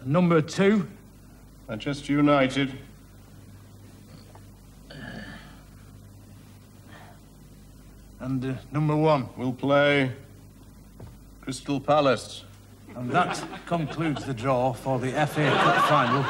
Number 2. Manchester United. And number 1. Will play Crystal Palace. And that concludes the draw for the FA Cup final.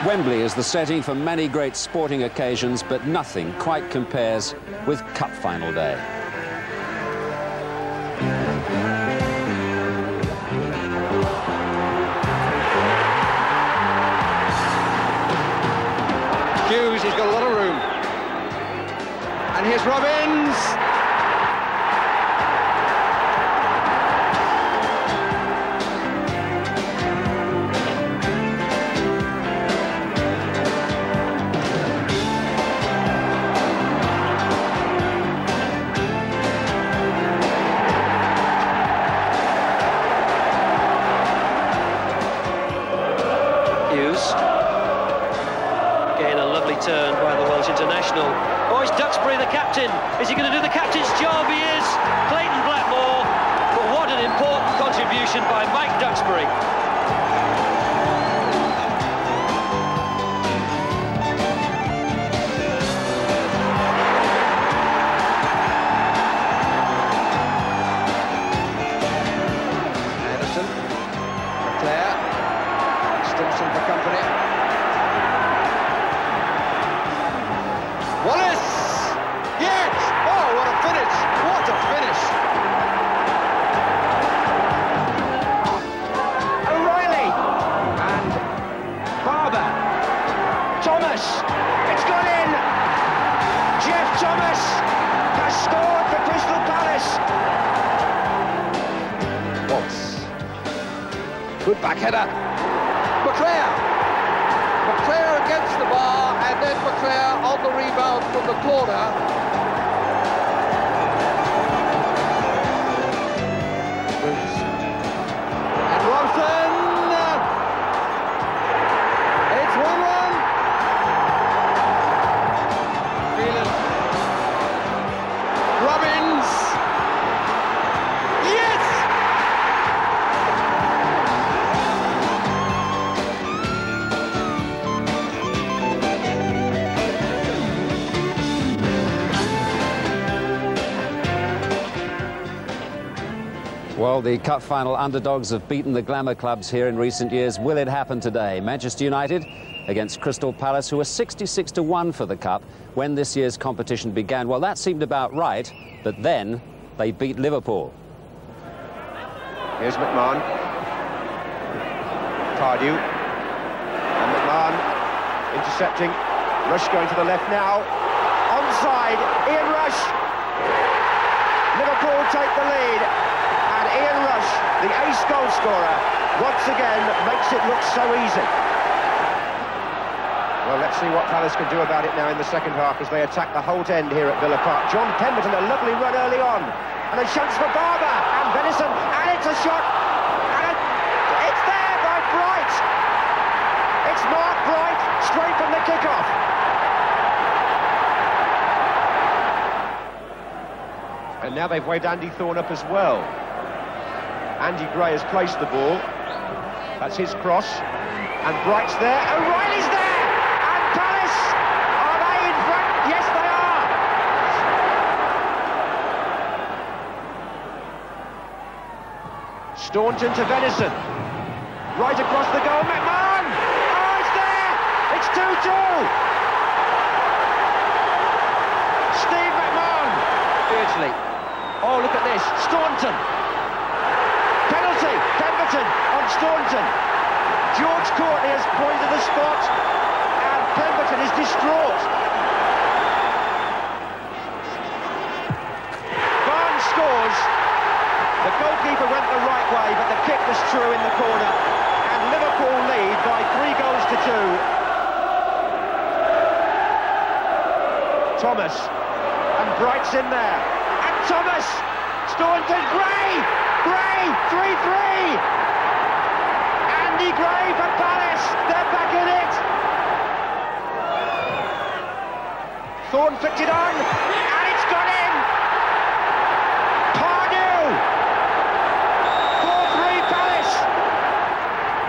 Wembley is the setting for many great sporting occasions, but nothing quite compares with Cup Final Day. Hughes, he's got a lot of room. And here's Robbins. Turn by the Welsh international. Oh, it's Duxbury, the captain. Is he going to do the captain's job? He is. Clayton Blackmore. But what an important contribution by Mike Duxbury. Anderson, Leclerc, Stimson for company. Wallace! Yes! Oh, what a finish! What a finish! O'Reilly! And Barber. Thomas! It's gone in! Jeff Thomas has scored for Crystal Palace! Waltz. Good back header. McClare against the bar, and then McClare on the rebound from the corner. And Robson! It's 1-1. Phelan. Robbins! Yes! Well, the Cup Final underdogs have beaten the glamour clubs here in recent years. Will it happen today? Manchester United against Crystal Palace, who were 66-1 for the Cup when this year's competition began. Well, that seemed about right, but then they beat Liverpool. Here's McMahon. Cardew. And McMahon intercepting. Rush going to the left now. Onside, Ian Rush. Liverpool take the lead. And Ian Rush, the ace goal scorer, once again makes it look so easy. Well, let's see what Palace can do about it now in the second half as they attack the Holt End here at Villa Park. John Pemberton, a lovely run early on. And a chance for Barber and Venison, and it's a shot. And it's there by Bright. It's Mark Bright, straight from the kickoff. And now they've waved Andy Thorne up as well. Andy Gray has placed the ball. That's his cross. And Bright's there. O'Reilly's there! And Palace! Are they in front? Yes, they are! Staunton to Venison. Right across the goal. McMahon! Oh, it's there! It's 2-2! Steve McMahon! Beardsley. Oh, look at this. Staunton. Penalty! 10 for Pemberton on Staunton. George Courtney has pointed the spot, and Pemberton is distraught. Barnes scores. The goalkeeper went the right way, but the kick was true in the corner, and Liverpool lead by 3 goals to 2. Thomas, and Bright's in there, and Thomas, Staunton, Gray, 3-3, Andy Gray for Palace, they're back in it. Thorne flicked it on, and it's gone in. Pardew, 4-3 Palace.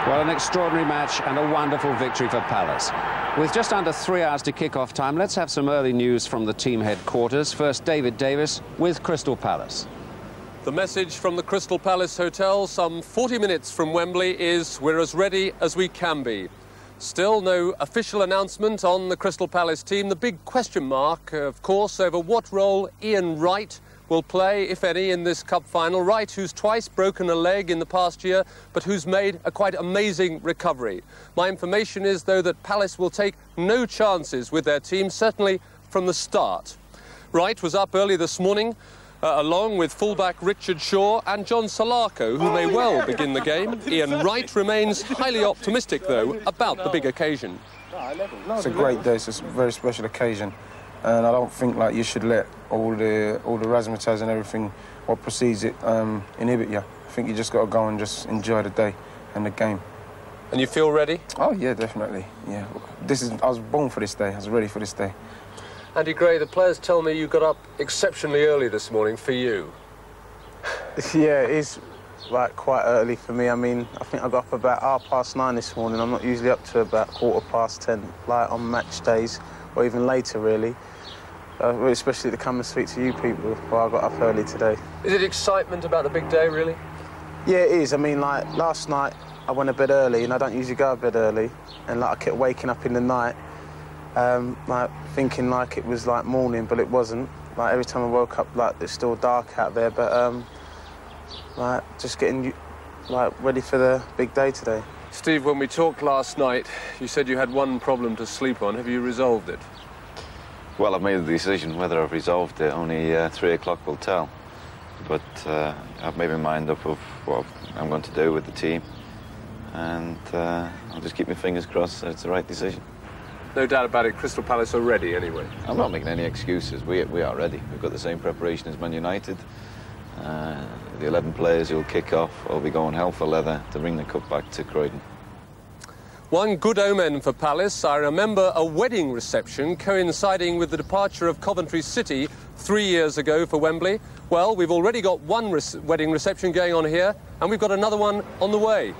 Well, an extraordinary match and a wonderful victory for Palace. With just under 3 hours to kick-off time, let's have some early news from the team headquarters. First, David Davis with Crystal Palace. The message from the Crystal Palace Hotel, some 40 minutes from Wembley, is we're as ready as we can be. Still no official announcement on the Crystal Palace team. The big question mark, of course, over what role Ian Wright will play, if any, in this cup final. Wright, who's twice broken a leg in the past year, but who's made a quite amazing recovery. My information is, though, that Palace will take no chances with their team, certainly from the start. Wright was up early this morning, along with fullback Richard Shaw and John Solarco, who may well begin the game. Ian Wright remains highly optimistic, though, about the big occasion. It's a great day. It's a very special occasion, and I don't think you should let all the razzmatazz and everything what precedes it inhibit you. I think you just got to go and just enjoy the day and the game. And you feel ready? Oh yeah, definitely. Yeah, I was born for this day. I was ready for this day. Andy Gray, the players tell me you got up exceptionally early this morning for you. Yeah, it is quite early for me. I mean, I think I got up about 9:30 this morning. I'm not usually up to about 10:15, on match days, or even later, really. Especially to come and speak to you people. Well, I got up early today. Is it excitement about the big day, really? Yeah, it is. I mean, last night I went to bed early, and I don't usually go to bed early, and I kept waking up in the night, thinking it was morning, but it wasn't. Every time I woke up, it's still dark out there, but just getting ready for the big day today. Steve, when we talked last night, you said you had one problem to sleep on. Have you resolved it? Well, I've made the decision. Whether I've resolved it, only 3 o'clock will tell. But I've made my mind up of what I'm going to do with the team, and I'll just keep my fingers crossed that it's the right decision. No doubt about it, Crystal Palace are ready anyway. I'm not making any excuses. We are ready. We've got the same preparation as Man United. The 11 players who'll kick off will be going hell for leather to bring the cup back to Croydon. One good omen for Palace. I remember a wedding reception coinciding with the departure of Coventry City 3 years ago for Wembley. Well, we've already got one wedding reception going on here, and we've got another one on the way.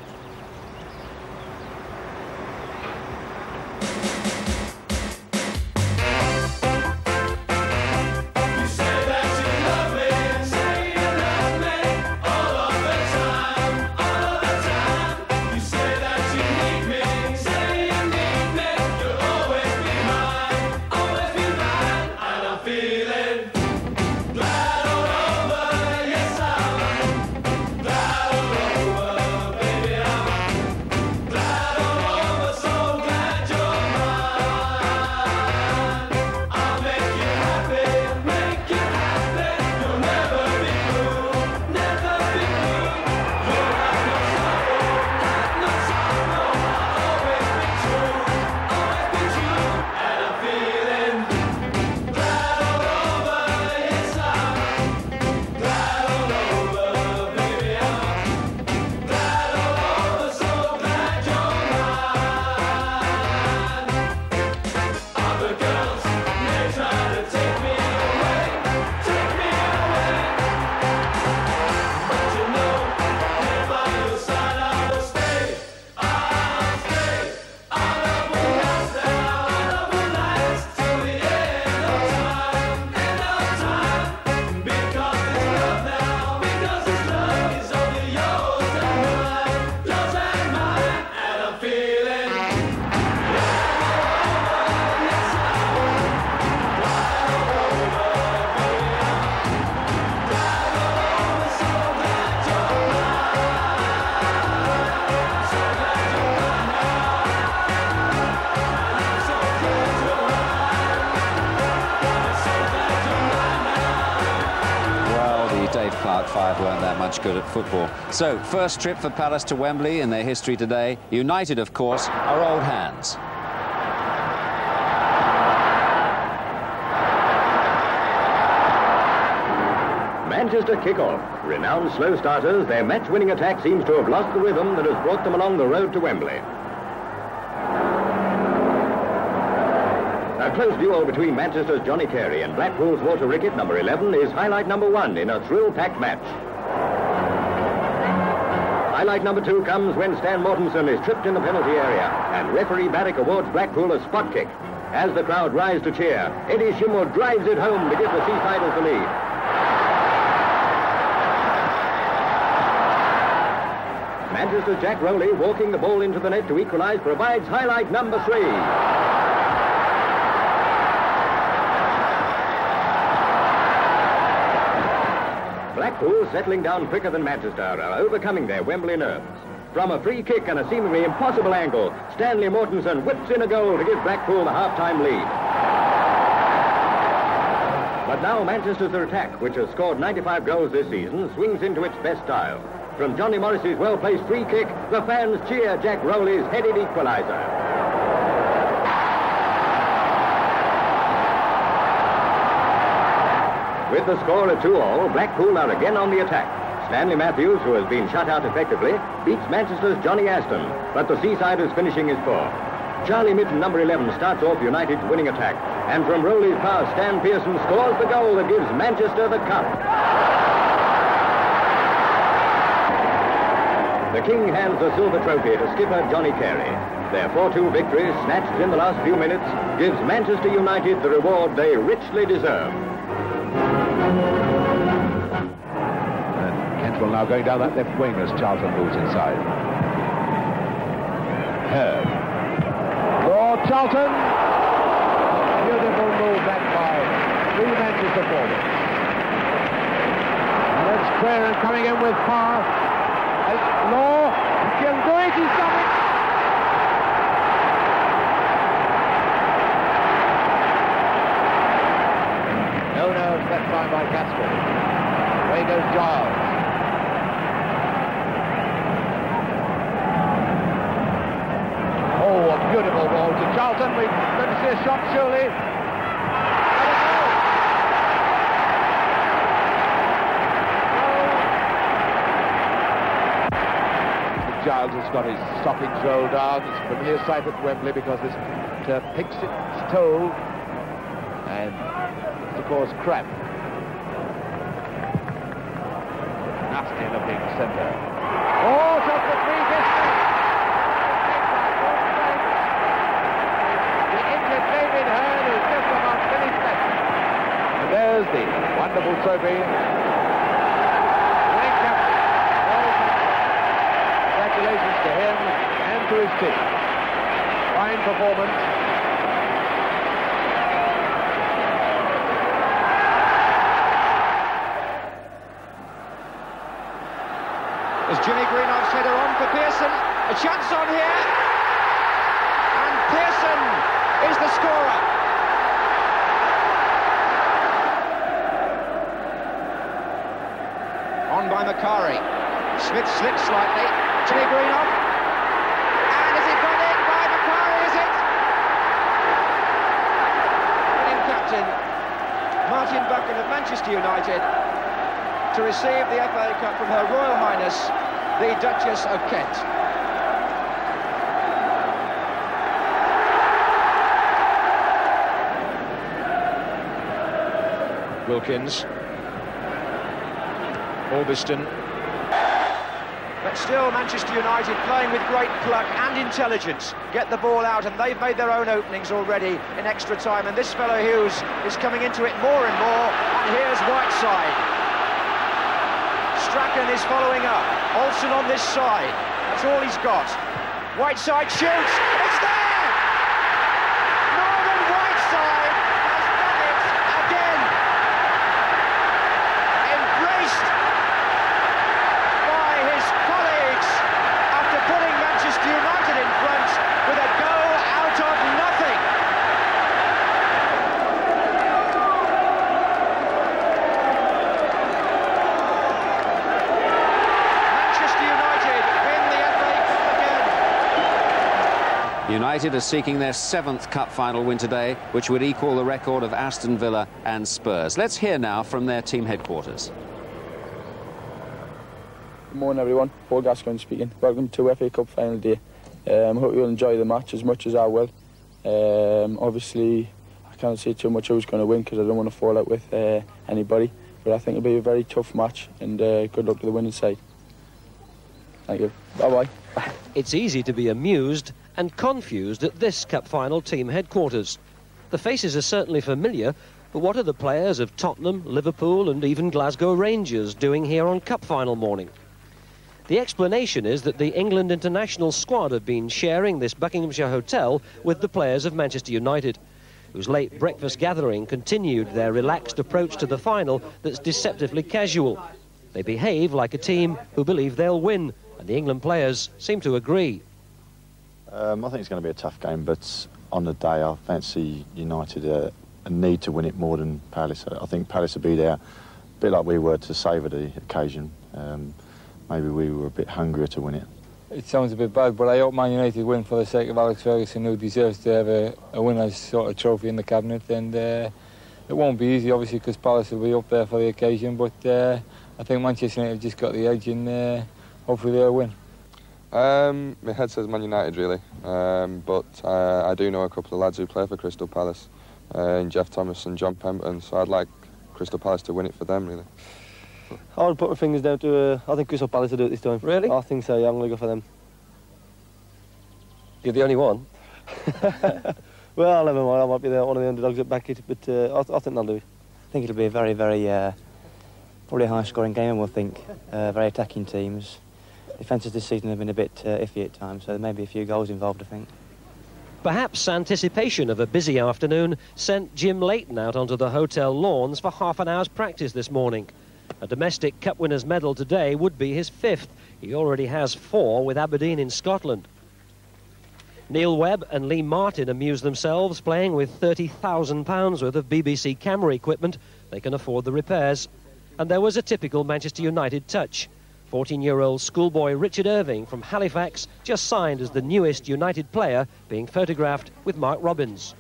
much good at football. So, first trip for Palace to Wembley in their history today. United, of course, are old hands. Manchester kick-off. Renowned slow starters, their match-winning attack seems to have lost the rhythm that has brought them along the road to Wembley. A close duel between Manchester's Johnny Carey and Blackpool's Walter Rickett, number 11, is highlight number 1 in a thrill-packed match. Highlight number 2 comes when Stan Mortensen is tripped in the penalty area and referee Barrick awards Blackpool a spot kick. As the crowd rise to cheer, Eddie Schimmel drives it home to give the Seasiders the lead. Manchester's Jack Rowley, walking the ball into the net to equalise, provides highlight number 3. Blackpool, settling down quicker than Manchester, are overcoming their Wembley nerves. From a free kick and a seemingly impossible angle, Stanley Mortensen whips in a goal to give Blackpool the half-time lead. But now Manchester's attack, which has scored 95 goals this season, swings into its best style. From Johnny Morris's well-placed free kick, the fans cheer Jack Rowley's headed equaliser. With the score at 2-2, Blackpool are again on the attack. Stanley Matthews, who has been shut out effectively, beats Manchester's Johnny Aston, but the Seasiders finishing his score. Charlie Midden, number 11, starts off United's winning attack, and from Rowley's pass, Stan Pearson scores the goal that gives Manchester the cup. The King hands the silver trophy to skipper Johnny Carey. Their 4-2 victory, snatched in the last few minutes, gives Manchester United the reward they richly deserve. Cantwell now going down that left wing as Charlton moves inside. Hurd. For Charlton. Beautiful move back by 3 Manchester forwards. And it's Queren coming in with power. Law, he can do it, he's done it! No nerves that time by Caswell. Away goes Giles. Oh, a beautiful ball to Charlton. We're going to see a shot, surely. Giles has got his stoppings rolled down. It's a familiar sight at Wembley because this turf takes its toll and to cause cramp. Nasty looking centre. Oh, shot for 3 distance. The injured David Hurd is just about finished that. And there's the wonderful trophy. Congratulations to him and to his team. Fine performance. As Jimmy Greenhoff's header on for Pearson. A chance on here. And Pearson is the scorer. On by Macari. Smith slips slightly. Jimmy Greenhoff. And is it gone in by Macari, is it? Winning captain Martin Buchan of Manchester United to receive the FA Cup from Her Royal Highness, the Duchess of Kent. Wilkins. Orbiston. But still Manchester United playing with great pluck and intelligence, get the ball out, and they've made their own openings already in extra time, and this fellow Hughes is coming into it more and more, and here's Whiteside. Strachan is following up, Olsen on this side, that's all he's got. Whiteside shoots, it's there! Norman Whiteside has done it again! Embraced by his colleagues after putting Manchester United in front with a goal out of nothing. United are seeking their 7th cup final win today, which would equal the record of Aston Villa and Spurs. Let's hear now from their team headquarters. Good morning, everyone. Paul Gascoigne speaking. Welcome to FA Cup final day. I hope you'll enjoy the match as much as I will. Obviously, I can't say too much who's going to win because I don't want to fall out with anybody. But I think it'll be a very tough match, and good luck to the winning side. Thank you. Bye-bye. It's easy to be amused and confused at this cup final team headquarters. The faces are certainly familiar, but what are the players of Tottenham, Liverpool and even Glasgow Rangers doing here on cup final morning? The explanation is that the England international squad have been sharing this Buckinghamshire hotel with the players of Manchester United, whose late breakfast gathering continued their relaxed approach to the final that's deceptively casual. They behave like a team who believe they'll win, and the England players seem to agree. I think it's going to be a tough game, but on the day I fancy United a need to win it more than Palace. I think Palace will be there, a bit like we were, to savour the occasion. Maybe we were a bit hungrier to win it. It sounds a bit bad, but I hope Man United win for the sake of Alex Ferguson, who deserves to have a winner's sort of trophy in the cabinet. And it won't be easy, obviously, because Palace will be up there for the occasion, but I think Manchester United have just got the edge, and hopefully they'll win. My head says Man United, really, but I do know a couple of lads who play for Crystal Palace, Jeff Thomas and John Pemberton, so I'd like Crystal Palace to win it for them, really. I would put my fingers down to, I think Crystal Palace will do it this time. Really? I think so, yeah, I'm going to go for them. You're the only one? Well, never mind, I might be one of the underdogs that back it, but I think they'll do it. I think it'll be a very, very, probably a high-scoring game, I think. Very attacking teams. Defences this season have been a bit iffy at times, so there may be a few goals involved, I think. Perhaps anticipation of a busy afternoon sent Jim Leighton out onto the hotel lawns for half an hour's practice this morning. A domestic cup winner's medal today would be his 5th. He already has 4 with Aberdeen in Scotland. Neil Webb and Lee Martin amuse themselves playing with £30,000 worth of BBC camera equipment. They can afford the repairs. And there was a typical Manchester United touch. 14-year-old schoolboy Richard Irving from Halifax just signed as the newest United player, being photographed with Mark Robins.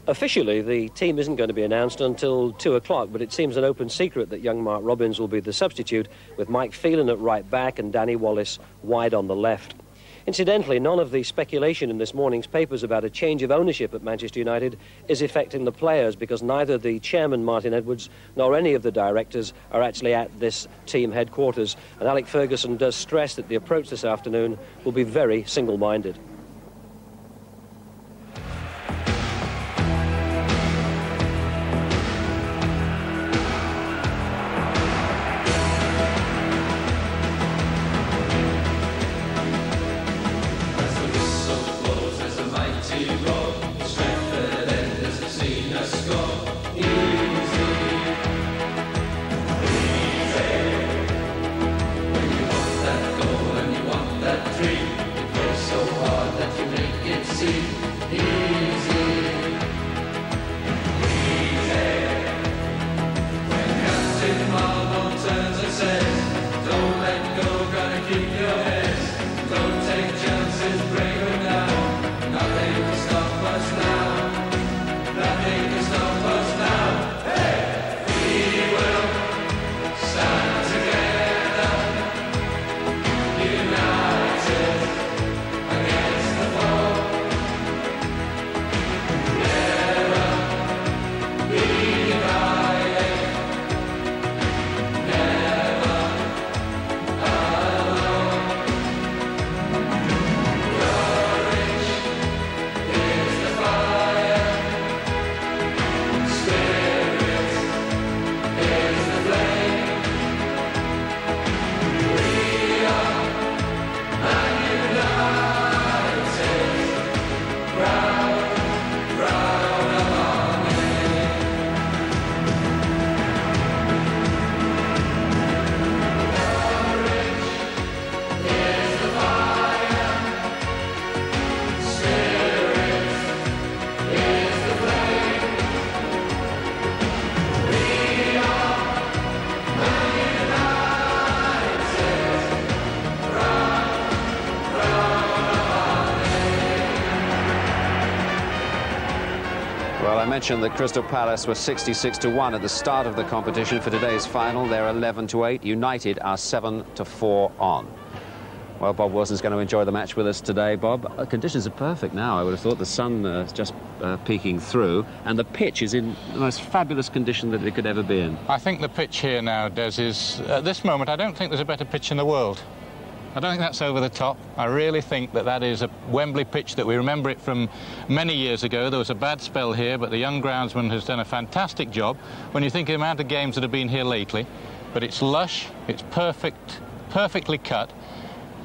Officially, the team isn't going to be announced until 2 o'clock, but it seems an open secret that young Mark Robins will be the substitute, with Mike Phelan at right back and Danny Wallace wide on the left. Incidentally, none of the speculation in this morning's papers about a change of ownership at Manchester United is affecting the players, because neither the chairman, Martin Edwards, nor any of the directors are actually at this team headquarters. And Alex Ferguson does stress that the approach this afternoon will be very single-minded. So hard mention that Crystal Palace were 66-1 at the start of the competition. For today's final, they're 11-8. United are 7-4 on. Well, Bob Wilson's going to enjoy the match with us today, Bob. Conditions are perfect now. I would have thought the sun is just peeking through, and the pitch is in the most fabulous condition that it could ever be in. I think the pitch here now, Des, is, at this moment, I don't think there's a better pitch in the world. I don't think that's over the top. I really think that that is a Wembley pitch that we remember it from many years ago. There was a bad spell here, but the young groundsman has done a fantastic job when you think of the amount of games that have been here lately. But it's lush, it's perfectly cut.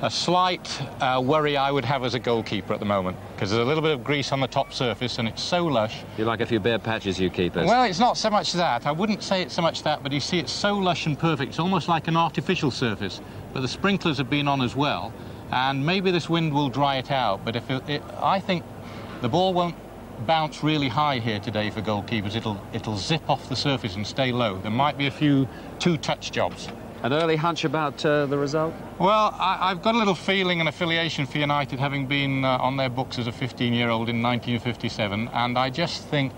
A slight worry I would have as a goalkeeper at the moment, because there's a little bit of grease on the top surface and it's so lush. You like a few bare patches, you keepers? Well, it's not so much that. I wouldn't say it's so much that, but you see it's so lush and perfect. It's almost like an artificial surface. But the sprinklers have been on as well, and maybe this wind will dry it out. But I think the ball won't bounce really high here today for goalkeepers. It'll zip off the surface and stay low. There might be a few two-touch jobs. An early hunch about the result? Well, I've got a little feeling and affiliation for United, having been on their books as a 15-year-old in 1957, and I just think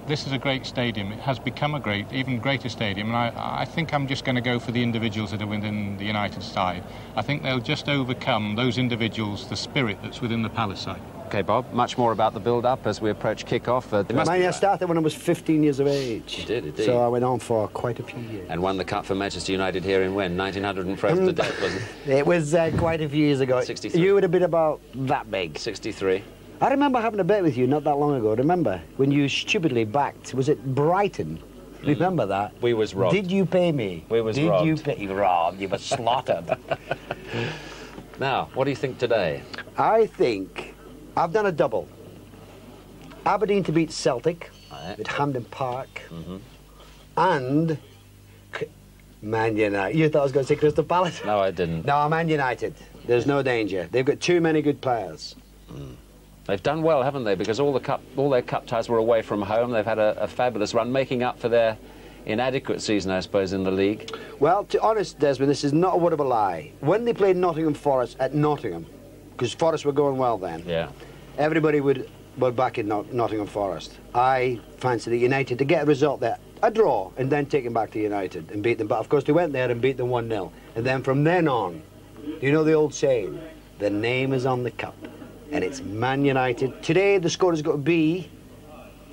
this is a great stadium. It has become a even greater stadium, and I think I'm just going to go for the individuals that are within the United side. I think they'll just overcome, those individuals, the spirit that's within the Palace side. OK, Bob, much more about the build-up as we approach kick-off. I started when I was 15 years of age. You did, indeed. So I went on for quite a few years. And won the cup for Manchester United here in when? 1900 and present to death, wasn't it? It was quite a few years ago. 63. You would have been about that big. 63. I remember having a bet with you not that long ago. Remember when you stupidly backed? Was it Brighton? Remember that? We was robbed. Did you pay me? We was Did robbed. you pay? Robbed. You were slaughtered. Now, what do you think today? I think I've done a double. Aberdeen to beat Celtic at Hampden Park, and Man United. You thought I was going to say Crystal Palace? No, I didn't. No, Man United. There's no danger. They've got too many good players. They've done well, haven't they? Because all their cup ties were away from home. They've had a fabulous run, making up for their inadequate season, I suppose, in the league. Well, to be honest, Desmond, this is not a word of a lie. When they played Nottingham Forest at Nottingham, because Forest were going well then, everybody would back in Nottingham Forest. I fancied United to get a result there, a draw, and then take them back to United and beat them. But of course, they went there and beat them 1-0. And then from then on, you know the old saying, the name is on the cup, and it's Man United. Today, the score has got to be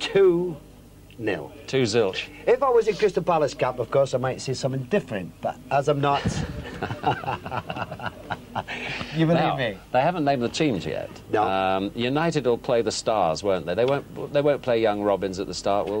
2-0. 2 zilch. If I was in Crystal Palace Cup, of course, I might say something different. But as I'm not, you believe me? They haven't named the teams yet. No. United will play the Stars, won't they? They won't play young Robins at the start, will